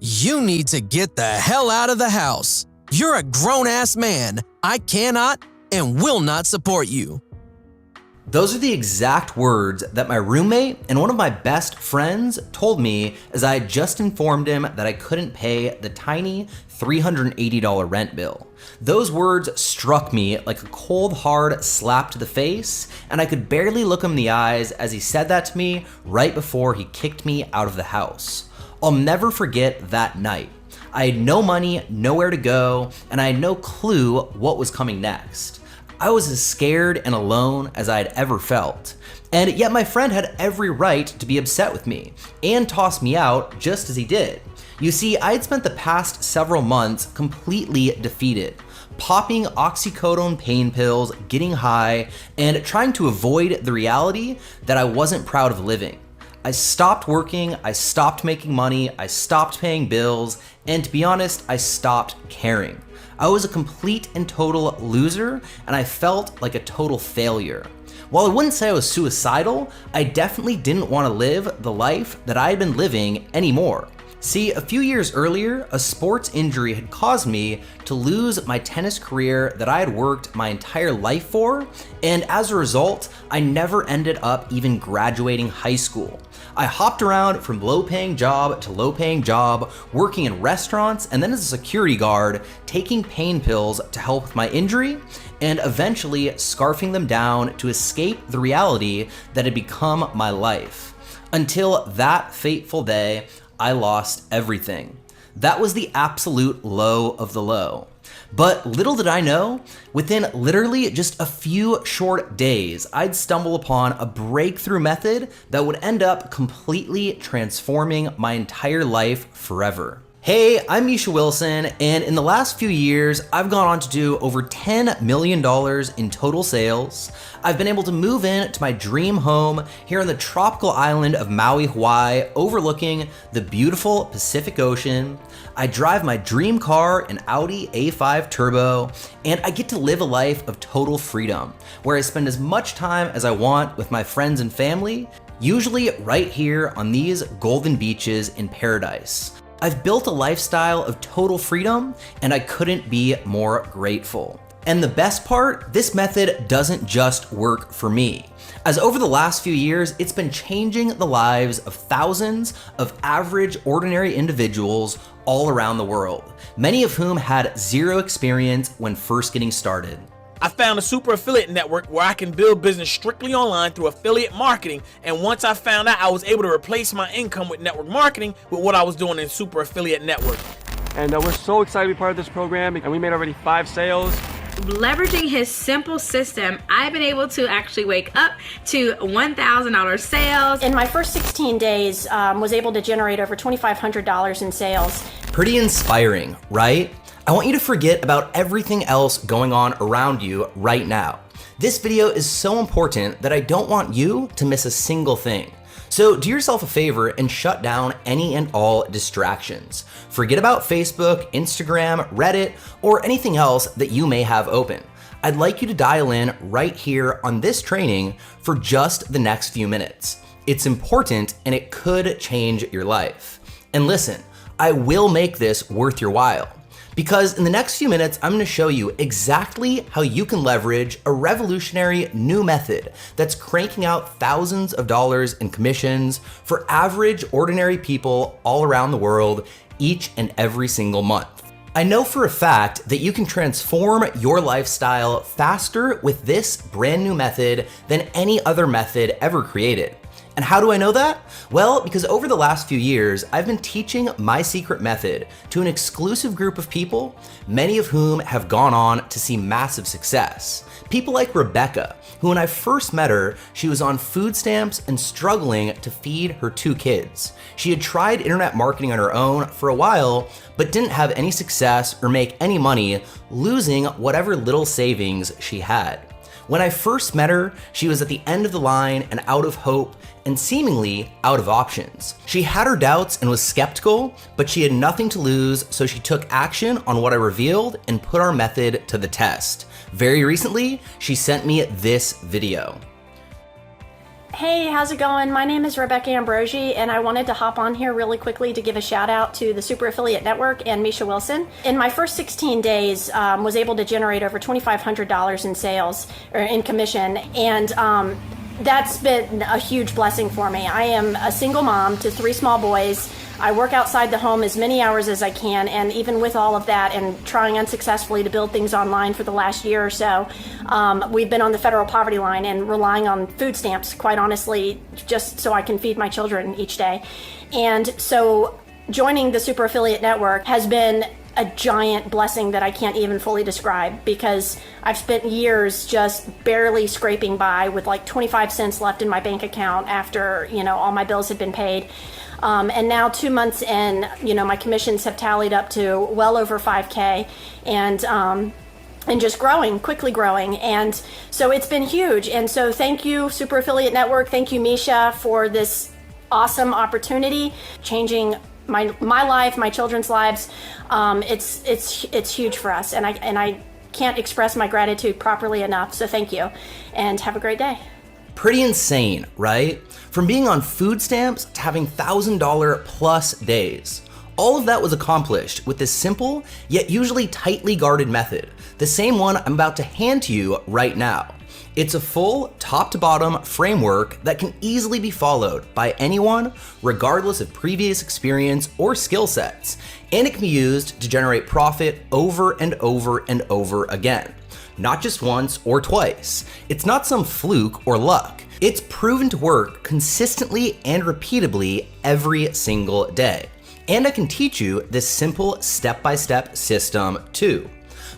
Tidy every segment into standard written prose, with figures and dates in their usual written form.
You need to get the hell out of the house. You're a grown-ass man. I cannot and will not support you. Those are the exact words that my roommate and one of my best friends told me as I had just informed him that I couldn't pay the tiny $380 rent bill. Those words struck me like a cold, hard slap to the face, and I could barely look him in the eyes as he said that to me right before he kicked me out of the house. I'll never forget that night. I had no money, nowhere to go, and I had no clue what was coming next. I was as scared and alone as I had ever felt. And yet my friend had every right to be upset with me and toss me out just as he did. You see, I had spent the past several months completely defeated, popping oxycodone pain pills, getting high, and trying to avoid the reality that I wasn't proud of living. I stopped working, I stopped making money, I stopped paying bills, and to be honest, I stopped caring. I was a complete and total loser, and I felt like a total failure. While I wouldn't say I was suicidal, I definitely didn't want to live the life that I had been living anymore. See, a few years earlier, a sports injury had caused me to lose my tennis career that I had worked my entire life for, and as a result, I never ended up even graduating high school. I hopped around from low-paying job to low-paying job, working in restaurants and then as a security guard, taking pain pills to help with my injury, and eventually scarfing them down to escape the reality that had become my life. Until that fateful day, I lost everything. That was the absolute low of the low. But little did I know, within literally just a few short days, I'd stumble upon a breakthrough method that would end up completely transforming my entire life forever. Hey, I'm Misha Wilson, and in the last few years, I've gone on to do over $10 million in total sales. I've been able to move in to my dream home here on the tropical island of Maui, Hawaii, overlooking the beautiful Pacific Ocean. I drive my dream car, an Audi A5 Turbo, and I get to live a life of total freedom, where I spend as much time as I want with my friends and family, usually right here on these golden beaches in paradise. I've built a lifestyle of total freedom, and I couldn't be more grateful. And the best part, this method doesn't just work for me, as over the last few years, it's been changing the lives of thousands of average, ordinary individuals all around the world, many of whom had zero experience when first getting started. I found a super affiliate network where I can build business strictly online through affiliate marketing, and once I found out, I was able to replace my income with network marketing with what I was doing in super affiliate network. And we're so excited to be part of this program, and we made already 5 sales. Leveraging his simple system, I've been able to actually wake up to $1,000 sales. In my first 16 days, was able to generate over $2,500 in sales. Pretty inspiring, right? I want you to forget about everything else going on around you right now. This video is so important that I don't want you to miss a single thing. So do yourself a favor and shut down any and all distractions. Forget about Facebook, Instagram, Reddit, or anything else that you may have open. I'd like you to dial in right here on this training for just the next few minutes. It's important and it could change your life. And listen, I will make this worth your while. Because in the next few minutes, I'm gonna show you exactly how you can leverage a revolutionary new method that's cranking out thousands of dollars in commissions for average, ordinary people all around the world each and every single month. I know for a fact that you can transform your lifestyle faster with this brand new method than any other method ever created. And how do I know that? Well, because over the last few years, I've been teaching my secret method to an exclusive group of people, many of whom have gone on to see massive success. People like Rebecca, who when I first met her, she was on food stamps and struggling to feed her 2 kids. She had tried internet marketing on her own for a while, but didn't have any success or make any money, losing whatever little savings she had. When I first met her, she was at the end of the line and out of hope and seemingly out of options. She had her doubts and was skeptical, but she had nothing to lose, so she took action on what I revealed and put our method to the test. Very recently, she sent me this video. Hey, how's it going? My name is Rebecca Ambrosi, and I wanted to hop on here really quickly to give a shout out to the Super Affiliate Network and Misha Wilson. In my first 16 days, was able to generate over $2,500 in sales or in commission, and that's been a huge blessing for me. I am a single mom to 3 small boys. I work outside the home as many hours as I can, and even with all of that and trying unsuccessfully to build things online for the last year or so, we've been on the federal poverty line and relying on food stamps, quite honestly, just so I can feed my children each day. And so joining the Super Affiliate Network has been a giant blessing that I can't even fully describe, because I've spent years just barely scraping by with like 25 cents left in my bank account after, all my bills had been paid. And now 2 months in, my commissions have tallied up to well over 5K, and just growing, quickly growing. And so it's been huge. And so thank you, Super Affiliate Network. Thank you, Misha, for this awesome opportunity, changing my life, my children's lives. It's huge for us. And I can't express my gratitude properly enough. So thank you, and have a great day. Pretty insane, right? From being on food stamps to having $1,000 plus days. All of that was accomplished with this simple, yet usually tightly guarded method, the same one I'm about to hand to you right now. It's a full, top to bottom framework that can easily be followed by anyone, regardless of previous experience or skill sets, and it can be used to generate profit over and over and over again. Not just once or twice. It's not some fluke or luck. It's proven to work consistently and repeatably every single day. And I can teach you this simple step-by-step system too.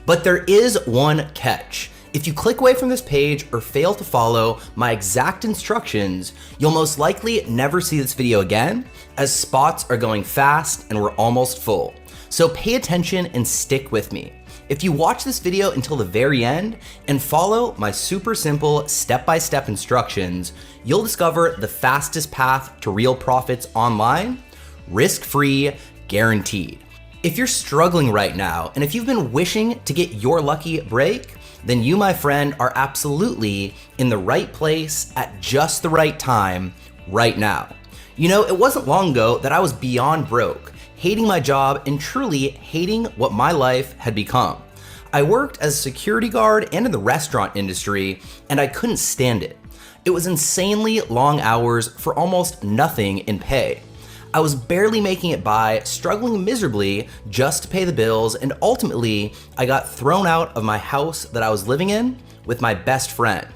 But there is one catch. If you click away from this page or fail to follow my exact instructions, you'll most likely never see this video again, as spots are going fast and we're almost full. So pay attention and stick with me. If you watch this video until the very end and follow my super simple step-by-step instructions, you'll discover the fastest path to real profits online, risk-free, guaranteed. If you're struggling right now, and if you've been wishing to get your lucky break, then you, my friend, are absolutely in the right place at just the right time right now. It wasn't long ago that I was beyond broke, hating my job and truly hating what my life had become. I worked as a security guard and in the restaurant industry, and I couldn't stand it. It was insanely long hours for almost nothing in pay. I was barely making it by, struggling miserably just to pay the bills, and ultimately, I got thrown out of my house that I was living in with my best friend.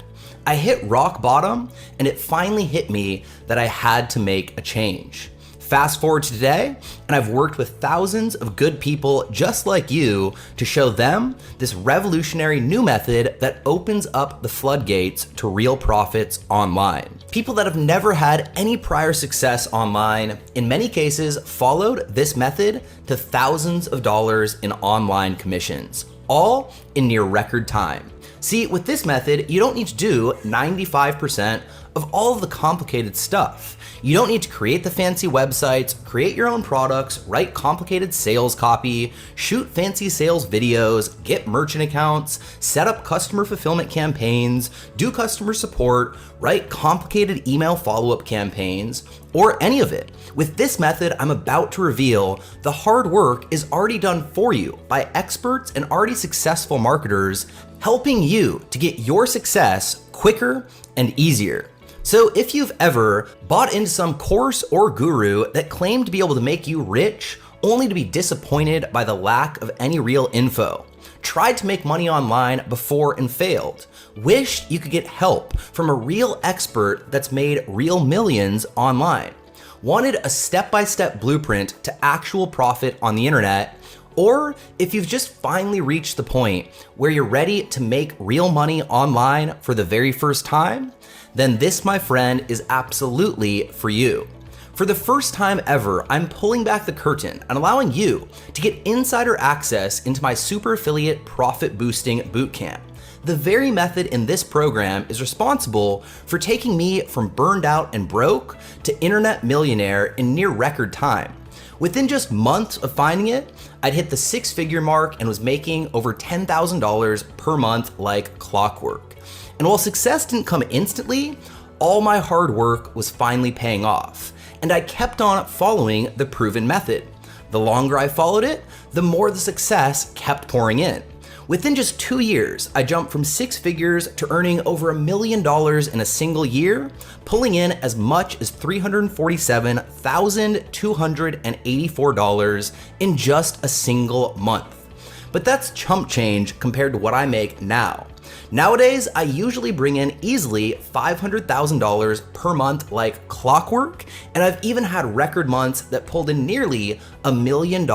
I hit rock bottom, and it finally hit me that I had to make a change. Fast forward to today, and I've worked with thousands of good people just like you to show them this revolutionary new method that opens up the floodgates to real profits online. People that have never had any prior success online, in many cases, followed this method to thousands of dollars in online commissions, all in near record time. See, with this method, you don't need to do 95% of all of the complicated stuff. You don't need to create the fancy websites, create your own products, write complicated sales copy, shoot fancy sales videos, get merchant accounts, set up customer fulfillment campaigns, do customer support, write complicated email follow-up campaigns, or any of it. With this method I'm about to reveal, the hard work is already done for you by experts and already successful marketers, helping you to get your success quicker and easier. So if you've ever bought into some course or guru that claimed to be able to make you rich only to be disappointed by the lack of any real info, tried to make money online before and failed, wished you could get help from a real expert that's made real millions online, wanted a step-by-step blueprint to actual profit on the internet, or if you've just finally reached the point where you're ready to make real money online for the very first time, then this, my friend, is absolutely for you. For the first time ever, I'm pulling back the curtain and allowing you to get insider access into my super affiliate profit boosting bootcamp. The very method in this program is responsible for taking me from burned out and broke to internet millionaire in near record time. Within just months of finding it, I'd hit the 6-figure mark and was making over $10,000 per month like clockwork. And while success didn't come instantly, all my hard work was finally paying off, and I kept on following the proven method. The longer I followed it, the more the success kept pouring in. Within just 2 years, I jumped from 6 figures to earning over $1 million in a single year, pulling in as much as $347,284 in just a single month. But that's chump change compared to what I make now. Nowadays, I usually bring in easily $500,000 per month like clockwork, and I've even had record months that pulled in nearly $1 million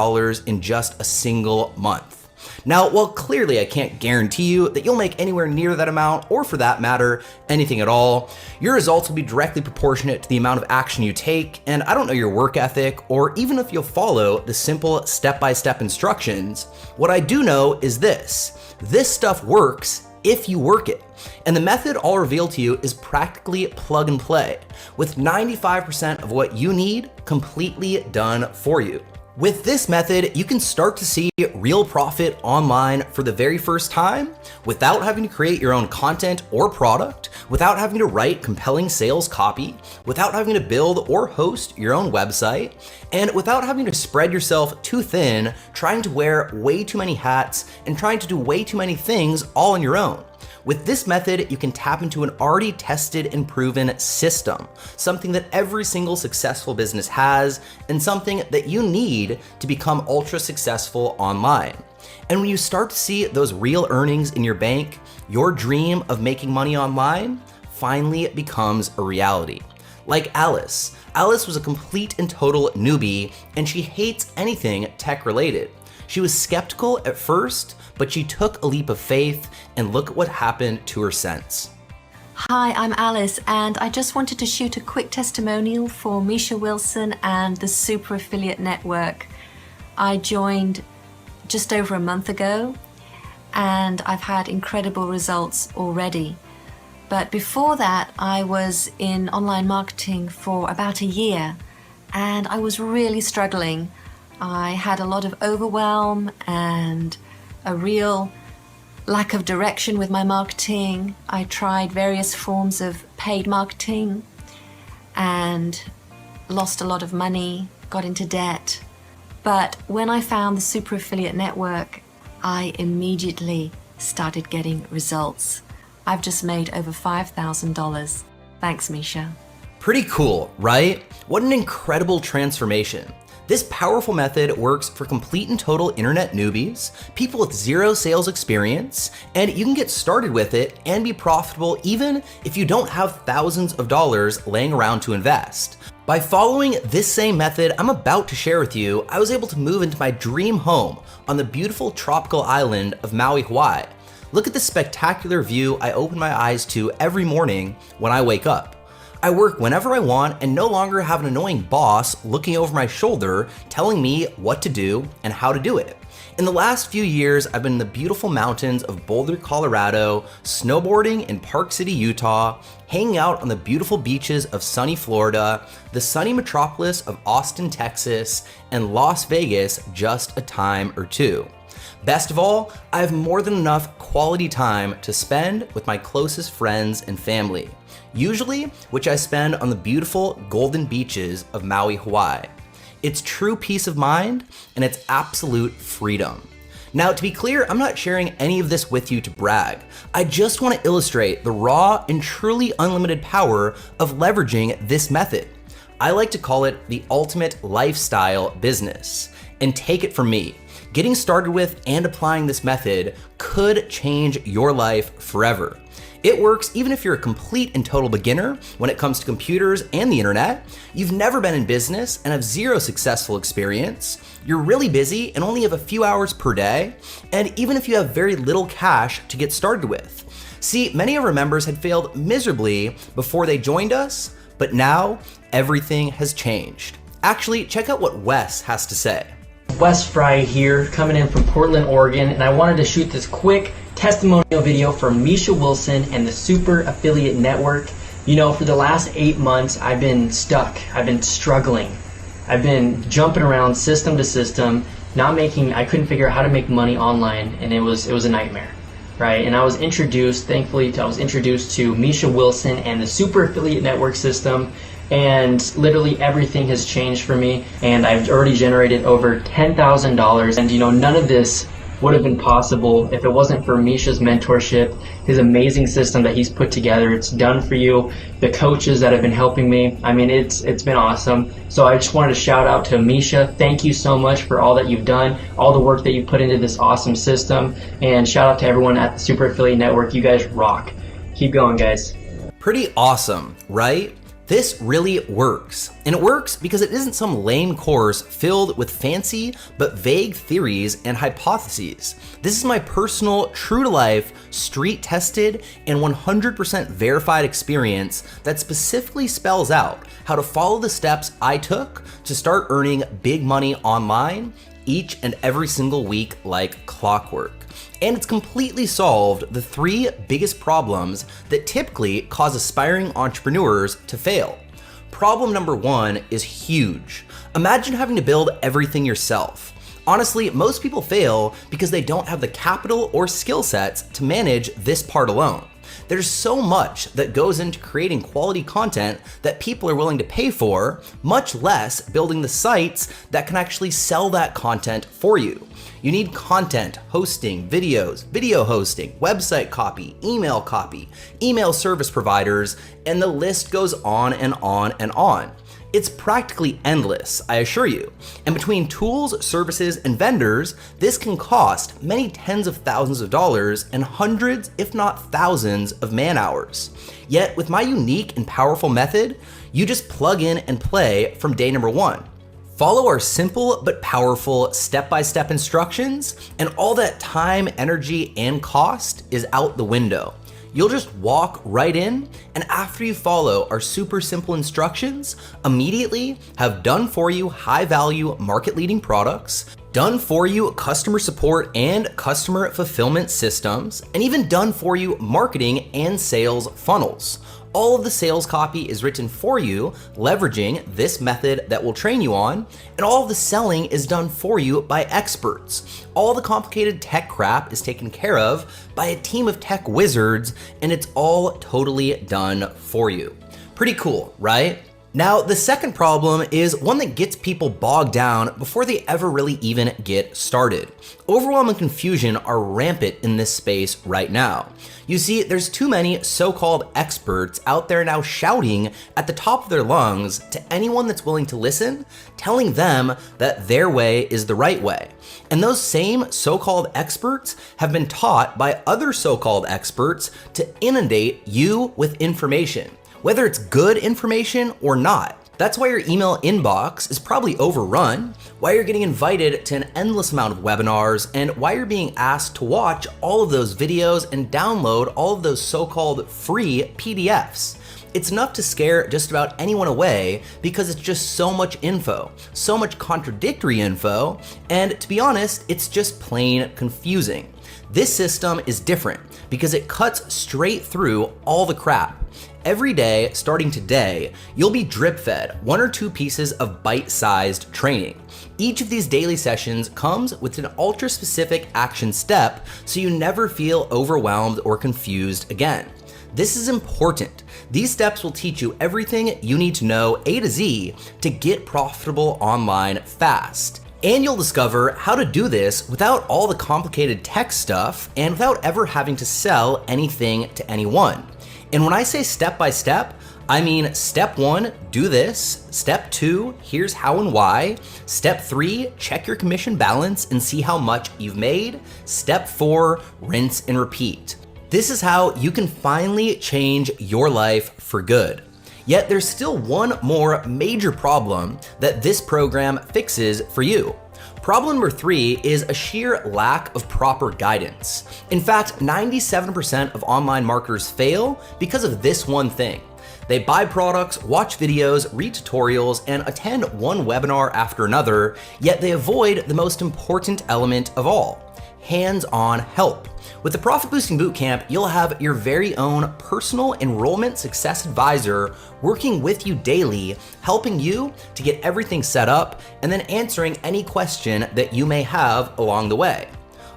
in just a single month. Now, while clearly I can't guarantee you that you'll make anywhere near that amount, or for that matter, anything at all, your results will be directly proportionate to the amount of action you take, and I don't know your work ethic, or even if you'll follow the simple step-by-step instructions. What I do know is this stuff works if you work it. And the method I'll reveal to you is practically plug and play, with 95% of what you need completely done for you. With this method, you can start to see real profit online for the very first time without having to create your own content or product, without having to write compelling sales copy, without having to build or host your own website, and without having to spread yourself too thin, trying to wear way too many hats and trying to do way too many things all on your own. With this method, you can tap into an already tested and proven system, something that every single successful business has, and something that you need to become ultra successful online. And when you start to see those real earnings in your bank, your dream of making money online finally becomes a reality. Like Alice. Alice was a complete and total newbie, and she hates anything tech related. She was skeptical at first, but she took a leap of faith, and look at what happened to her since. Hi, I'm Alice, and I just wanted to shoot a quick testimonial for Misha Wilson and the Super Affiliate Network. I joined just over a month ago, and I've had incredible results already. But before that, I was in online marketing for about a year, and I was really struggling. I had a lot of overwhelm and a real lack of direction with my marketing. I tried various forms of paid marketing and lost a lot of money, got into debt. But when I found the Super Affiliate Network, I immediately started getting results. I've just made over $5,000. Thanks, Misha. Pretty cool, right? What an incredible transformation. This powerful method works for complete and total internet newbies, people with zero sales experience, and you can get started with it and be profitable even if you don't have thousands of dollars laying around to invest. By following this same method I'm about to share with you, I was able to move into my dream home on the beautiful tropical island of Maui, Hawaii. Look at the spectacular view I open my eyes to every morning when I wake up. I work whenever I want and no longer have an annoying boss looking over my shoulder telling me what to do and how to do it. In the last few years, I've been in the beautiful mountains of Boulder, Colorado, snowboarding in Park City, Utah, hanging out on the beautiful beaches of sunny Florida, the sunny metropolis of Austin, Texas, and Las Vegas just a time or two. Best of all, I have more than enough quality time to spend with my closest friends and family, usually which I spend on the beautiful golden beaches of Maui, Hawaii. It's true peace of mind and it's absolute freedom. Now, to be clear, I'm not sharing any of this with you to brag. I just want to illustrate the raw and truly unlimited power of leveraging this method. I like to call it the ultimate lifestyle business. And take it from me, getting started with and applying this method could change your life forever. It works even if you're a complete and total beginner when it comes to computers and the internet, you've never been in business and have zero successful experience, you're really busy and only have a few hours per day, and even if you have very little cash to get started with. See, many of our members had failed miserably before they joined us, but now everything has changed. Actually, check out what Wes has to say. Wes Fry here, coming in from Portland, Oregon, and I wanted to shoot this quick testimonial video for Misha Wilson and the Super Affiliate Network. You know, for the last 8 months, I've been stuck. I've been struggling. I've been jumping around system to system, I couldn't figure out how to make money online, and it was a nightmare. right? And I was introduced, thankfully, I was introduced to Misha Wilson and the Super Affiliate Network system, and literally everything has changed for me, and I've already generated over $10,000. And none of this would have been possible if it wasn't for Misha's mentorship, his amazing system that he's put together. It's done for you. The coaches that have been helping me, I mean, it's been awesome. So I just wanted to shout out to Misha. Thank you so much for all that you've done, all the work that you put into this awesome system, and shout out to everyone at the Super Affiliate Network. You guys rock. Keep going, guys. Pretty awesome, right? This really works. And it works because it isn't some lame course filled with fancy but vague theories and hypotheses. This is my personal, true-to-life, street-tested, and 100% verified experience that specifically spells out how to follow the steps I took to start earning big money online each and every single week like clockwork. And it's completely solved the 3 biggest problems that typically cause aspiring entrepreneurs to fail. Problem number 1 is huge. Imagine having to build everything yourself. Honestly, most people fail because they don't have the capital or skill sets to manage this part alone. There's so much that goes into creating quality content that people are willing to pay for, much less building the sites that can actually sell that content for you. You need content, hosting, videos, video hosting, website copy, email service providers, and the list goes on and on and on. It's practically endless, I assure you. And between tools, services, and vendors, this can cost many tens of thousands of dollars and hundreds, if not thousands, of man hours. Yet with my unique and powerful method, you just plug in and play from day number 1. Follow our simple but powerful step-by-step instructions, and all that time, energy, and cost is out the window. You'll just walk right in, and after you follow our super simple instructions, immediately have done for you high-value market-leading products, done for you customer support and customer fulfillment systems, and even done for you marketing and sales funnels. All of the sales copy is written for you, leveraging this method that we'll train you on, and all of the selling is done for you by experts. All the complicated tech crap is taken care of by a team of tech wizards, and it's all totally done for you. Pretty cool, right? Now, the second problem is one that gets people bogged down before they ever really even get started. Overwhelm and confusion are rampant in this space right now. You see, there's too many so-called experts out there now shouting at the top of their lungs to anyone that's willing to listen, telling them that their way is the right way. And those same so-called experts have been taught by other so-called experts to inundate you with information, whether it's good information or not. That's why your email inbox is probably overrun, why you're getting invited to an endless amount of webinars, and why you're being asked to watch all of those videos and download all of those so-called free PDFs. It's enough to scare just about anyone away because it's just so much info, so much contradictory info, and to be honest, it's just plain confusing. This system is different because it cuts straight through all the crap. Every day, starting today, you'll be drip-fed 1 or 2 pieces of bite-sized training. Each of these daily sessions comes with an ultra-specific action step so you never feel overwhelmed or confused again. This is important. These steps will teach you everything you need to know A to Z to get profitable online fast. And you'll discover how to do this without all the complicated tech stuff and without ever having to sell anything to anyone. And when I say step by step, I mean step 1, do this. Step 2, here's how and why. Step 3, check your commission balance and see how much you've made. Step 4, rinse and repeat. This is how you can finally change your life for good. Yet there's still one more major problem that this program fixes for you. Problem number 3 is a sheer lack of proper guidance. In fact, 97% of online marketers fail because of this one thing. They buy products, watch videos, read tutorials, and attend one webinar after another, yet they avoid the most important element of all: hands-on help. With the Profit Boosting Bootcamp, you'll have your very own personal enrollment success advisor working with you daily, helping you to get everything set up and then answering any question that you may have along the way.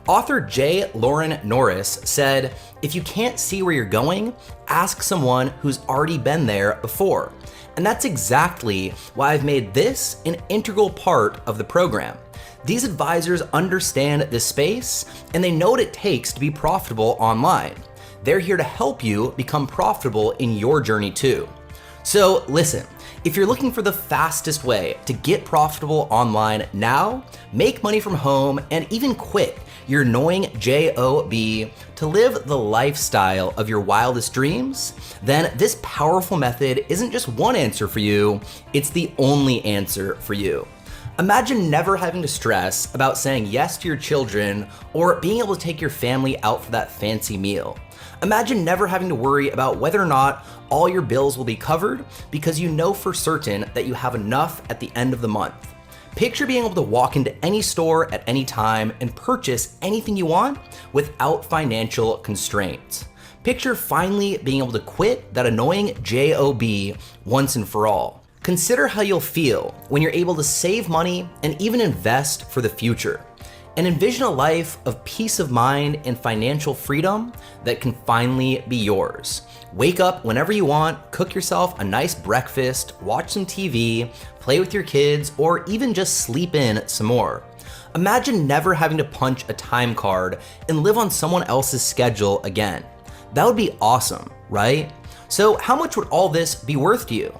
Author J. Lauren Norris said, "If you can't see where you're going, ask someone who's already been there before." And that's exactly why I've made this an integral part of the program. These advisors understand this space and they know what it takes to be profitable online. They're here to help you become profitable in your journey too. So listen, if you're looking for the fastest way to get profitable online now, make money from home, and even quit your annoying job to live the lifestyle of your wildest dreams, then this powerful method isn't just one answer for you, it's the only answer for you. Imagine never having to stress about saying yes to your children or being able to take your family out for that fancy meal. Imagine never having to worry about whether or not all your bills will be covered because you know for certain that you have enough at the end of the month. Picture being able to walk into any store at any time and purchase anything you want without financial constraints. Picture finally being able to quit that annoying job once and for all. Consider how you'll feel when you're able to save money and even invest for the future. And envision a life of peace of mind and financial freedom that can finally be yours. Wake up whenever you want, cook yourself a nice breakfast, watch some TV, play with your kids, or even just sleep in some more. Imagine never having to punch a time card and live on someone else's schedule again. That would be awesome, right? So how much would all this be worth to you?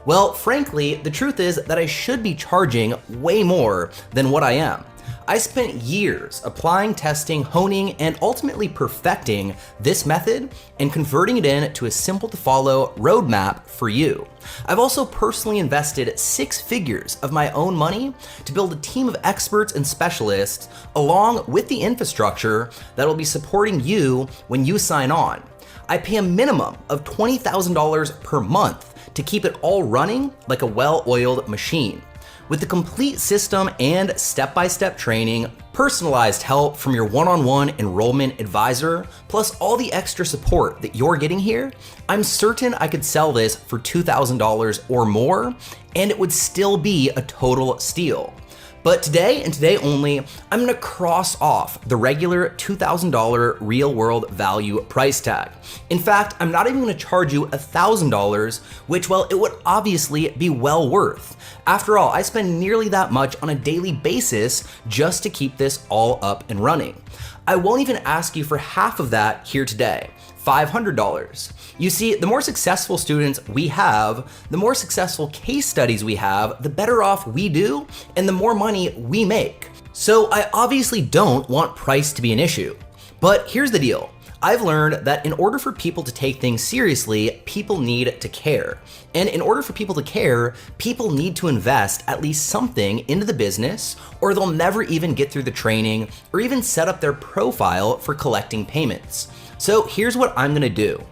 Well, frankly, the truth is that I should be charging way more than what I am. I spent years applying, testing, honing, and ultimately perfecting this method and converting it into a simple to follow roadmap for you. I've also personally invested 6 figures of my own money to build a team of experts and specialists along with the infrastructure that will be supporting you when you sign on. I pay a minimum of $20,000 per month to keep it all running like a well-oiled machine. With the complete system and step-by-step training, personalized help from your one-on-one enrollment advisor, plus all the extra support that you're getting here, I'm certain I could sell this for $2,000 or more, and it would still be a total steal. But today, and today only, I'm gonna cross off the regular $2,000 real world value price tag. In fact, I'm not even gonna charge you $1,000, which, well, it would obviously be well worth. After all, I spend nearly that much on a daily basis just to keep this all up and running. I won't even ask you for half of that here today, $500. You see, the more successful students we have, the more successful case studies we have, the better off we do, and the more money we make. So I obviously don't want price to be an issue. But here's the deal. I've learned that in order for people to take things seriously, people need to care. And in order for people to care, people need to invest at least something into the business, or they'll never even get through the training or even set up their profile for collecting payments. So here's what I'm gonna do.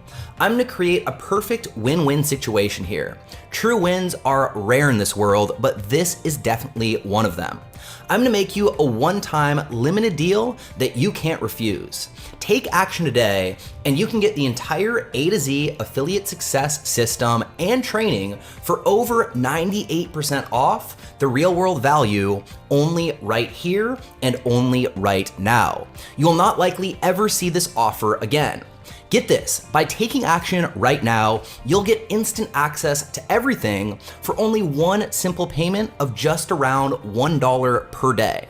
I'm gonna create a perfect win-win situation here. True wins are rare in this world, but this is definitely one of them. I'm gonna make you a one-time limited deal that you can't refuse. Take action today and you can get the entire A to Z affiliate success system and training for over 98% off the real world value only right here and only right now. You will not likely ever see this offer again. Get this, by taking action right now, you'll get instant access to everything for only one simple payment of just around $1 per day.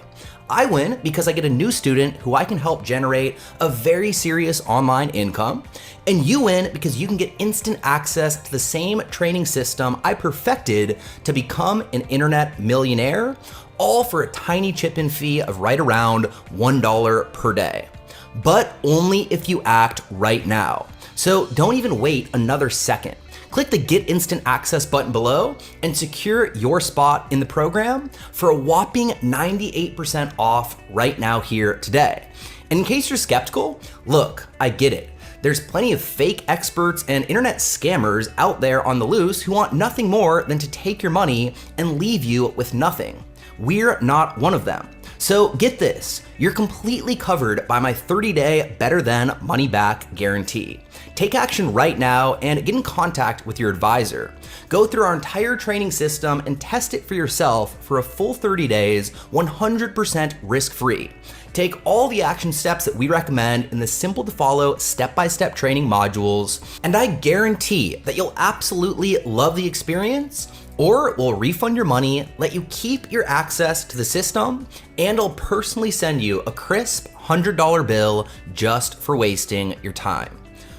I win because I get a new student who I can help generate a very serious online income, and you win because you can get instant access to the same training system I perfected to become an internet millionaire, all for a tiny chip-in fee of right around $1 per day. But only if you act right now. So don't even wait another second. Click the Get Instant Access button below and secure your spot in the program for a whopping 98% off right now here today. And in case you're skeptical, look, I get it. There's plenty of fake experts and internet scammers out there on the loose who want nothing more than to take your money and leave you with nothing. We're not one of them. So get this, you're completely covered by my 30-day better than money back guarantee. Take action right now and get in contact with your advisor. Go through our entire training system and test it for yourself for a full 30 days, 100% risk-free. Take all the action steps that we recommend in the simple to follow step-by-step training modules, and I guarantee that you'll absolutely love the experience, or we'll refund your money, let you keep your access to the system, and I'll personally send you a crisp $100 bill just for wasting your time.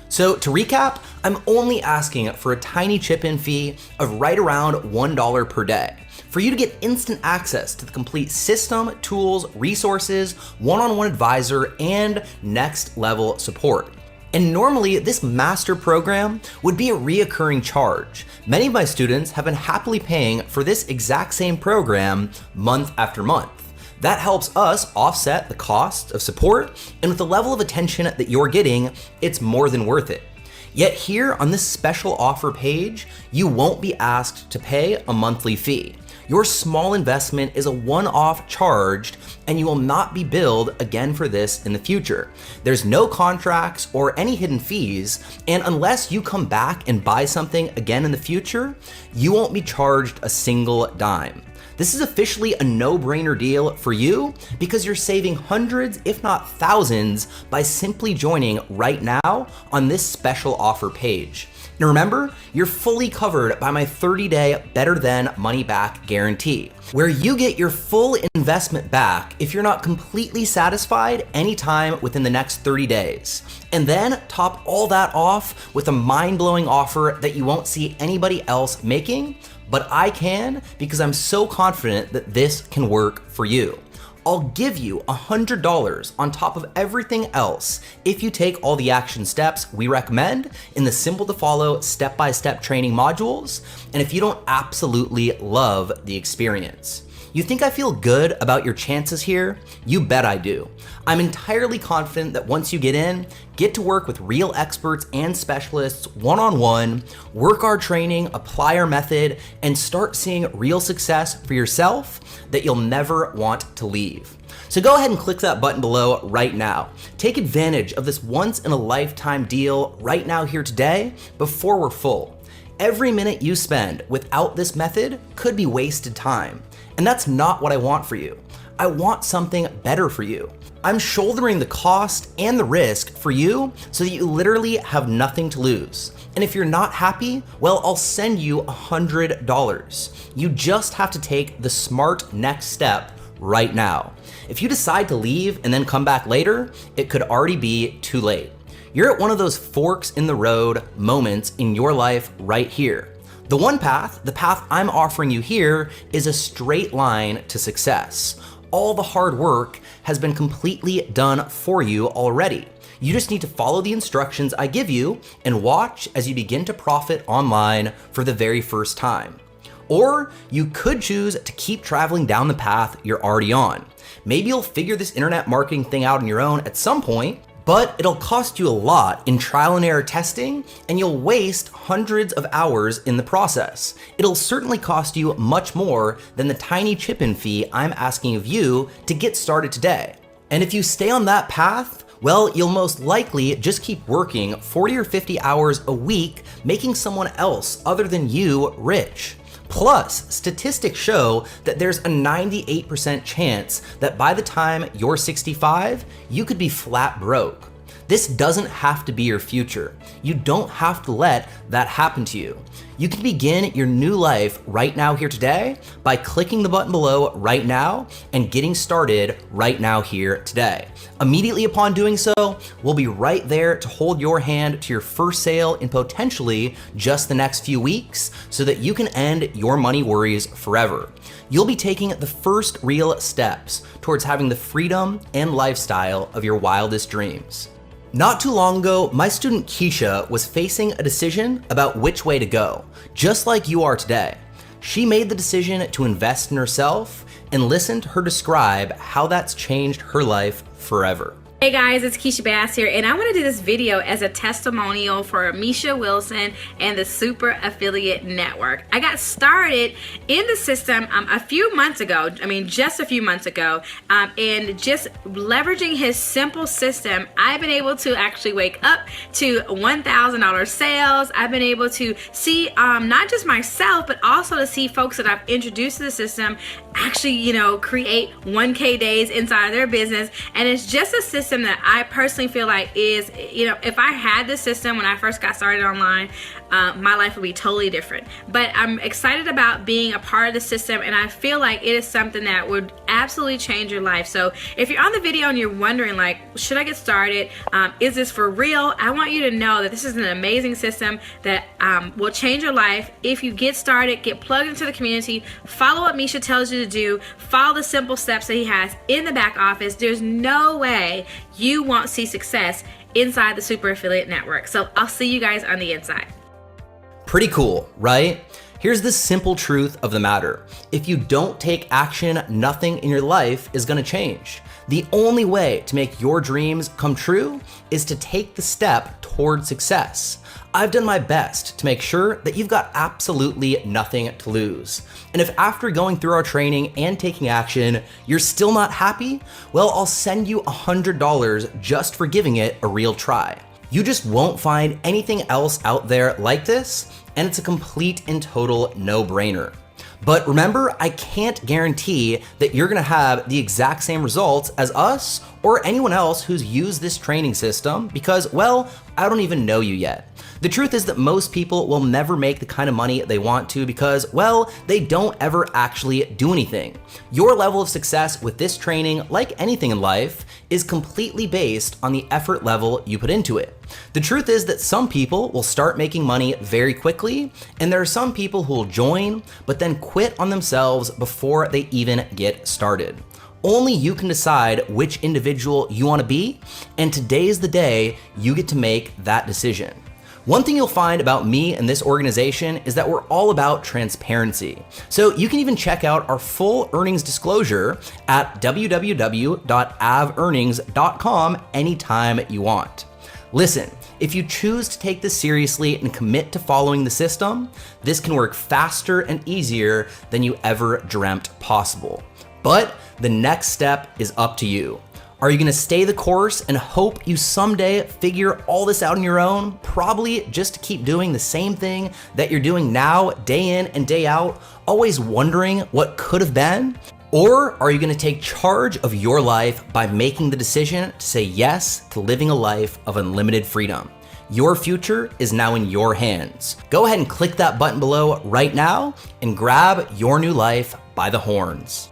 So to recap, I'm only asking for a tiny chip-in fee of right around $1 per day for you to get instant access to the complete system, tools, resources, one-on-one advisor, and next level support. And normally this master program would be a reoccurring charge. Many of my students have been happily paying for this exact same program month after month. That helps us offset the cost of support, and with the level of attention that you're getting, it's more than worth it. Yet here on this special offer page, you won't be asked to pay a monthly fee. Your small investment is a one-off charged, and you will not be billed again for this in the future. There's no contracts or any hidden fees, and unless you come back and buy something again in the future, you won't be charged a single dime. This is officially a no-brainer deal for you because you're saving hundreds, if not thousands, by simply joining right now on this special offer page. And remember, you're fully covered by my 30-day better than money back guarantee, where you get your full investment back if you're not completely satisfied anytime within the next 30 days. And then top all that off with a mind-blowing offer that you won't see anybody else making, but I can because I'm so confident that this can work for you. I'll give you $100 on top of everything else if you take all the action steps we recommend in the simple to follow step-by-step training modules, and if you don't absolutely love the experience. You think I feel good about your chances here? You bet I do. I'm entirely confident that once you get to work with real experts and specialists one-on-one, work our training, apply our method, and start seeing real success for yourself that you'll never want to leave. So go ahead and click that button below right now. Take advantage of this once-in-a-lifetime deal right now here today before we're full. Every minute you spend without this method could be wasted time. And that's not what I want for you. I want something better for you. I'm shouldering the cost and the risk for you so that you literally have nothing to lose. And if you're not happy, well, I'll send you $100. You just have to take the smart next step right now. If you decide to leave and then come back later, it could already be too late. You're at one of those forks in the road moments in your life right here. The one path, the path I'm offering you here, is a straight line to success. All the hard work has been completely done for you already. You just need to follow the instructions I give you and watch as you begin to profit online for the very first time. Or you could choose to keep traveling down the path you're already on. Maybe you'll figure this internet marketing thing out on your own at some point, but it'll cost you a lot in trial and error testing, and you'll waste hundreds of hours in the process. It'll certainly cost you much more than the tiny chip-in fee I'm asking of you to get started today. And if you stay on that path, well, you'll most likely just keep working 40 or 50 hours a week, making someone else other than you rich. Plus, statistics show that there's a 98% chance that by the time you're 65, you could be flat broke. This doesn't have to be your future. You don't have to let that happen to you. You can begin your new life right now here today by clicking the button below right now and getting started right now here today. Immediately upon doing so, we'll be right there to hold your hand to your first sale in potentially just the next few weeks so that you can end your money worries forever. You'll be taking the first real steps towards having the freedom and lifestyle of your wildest dreams. Not too long ago, my student Keisha was facing a decision about which way to go, just like you are today. She made the decision to invest in herself and listen to her describe how that's changed her life forever. Hey guys, it's Keisha Bass here, and I want to do this video as a testimonial for Misha Wilson and the Super Affiliate Network. I got started in the system a few months ago, just a few months ago, and just leveraging his simple system, I've been able to actually wake up to $1,000 sales. I've been able to see not just myself, but also to see folks that I've introduced to the system actually, create 1K days inside their business. And it's just a system that I personally feel like is, if I had this system when I first got started online, my life would be totally different. But I'm excited about being a part of the system, and I feel like it is something that would absolutely change your life. So if you're on the video and you're wondering, like, should I get started? Is this for real? I want you to know that this is an amazing system that will change your life. If you get started, get plugged into the community, follow what Misha tells you to do, follow the simple steps that he has in the back office. There's no way you won't see success inside the Super Affiliate Network. So I'll see you guys on the inside. Pretty cool, right? Here's the simple truth of the matter. If you don't take action, nothing in your life is gonna change. The only way to make your dreams come true is to take the step toward success. I've done my best to make sure that you've got absolutely nothing to lose. And if after going through our training and taking action, you're still not happy, well, I'll send you $100 just for giving it a real try. You just won't find anything else out there like this, and it's a complete and total no-brainer. But remember, I can't guarantee that you're gonna have the exact same results as us or anyone else who's used this training system because, well, I don't even know you yet. The truth is that most people will never make the kind of money they want to because, well, they don't ever actually do anything. Your level of success with this training, like anything in life, is completely based on the effort level you put into it. The truth is that some people will start making money very quickly, and there are some people who will join, but then quit on themselves before they even get started. Only you can decide which individual you want to be, and today's the day you get to make that decision. One thing you'll find about me and this organization is that we're all about transparency. So you can even check out our full earnings disclosure at www.avearnings.com anytime you want. Listen, if you choose to take this seriously and commit to following the system, this can work faster and easier than you ever dreamt possible. But the next step is up to you. Are you gonna stay the course and hope you someday figure all this out on your own? Probably just to keep doing the same thing that you're doing now, day in and day out, always wondering what could have been? Or are you gonna take charge of your life by making the decision to say yes to living a life of unlimited freedom? Your future is now in your hands. Go ahead and click that button below right now and grab your new life by the horns.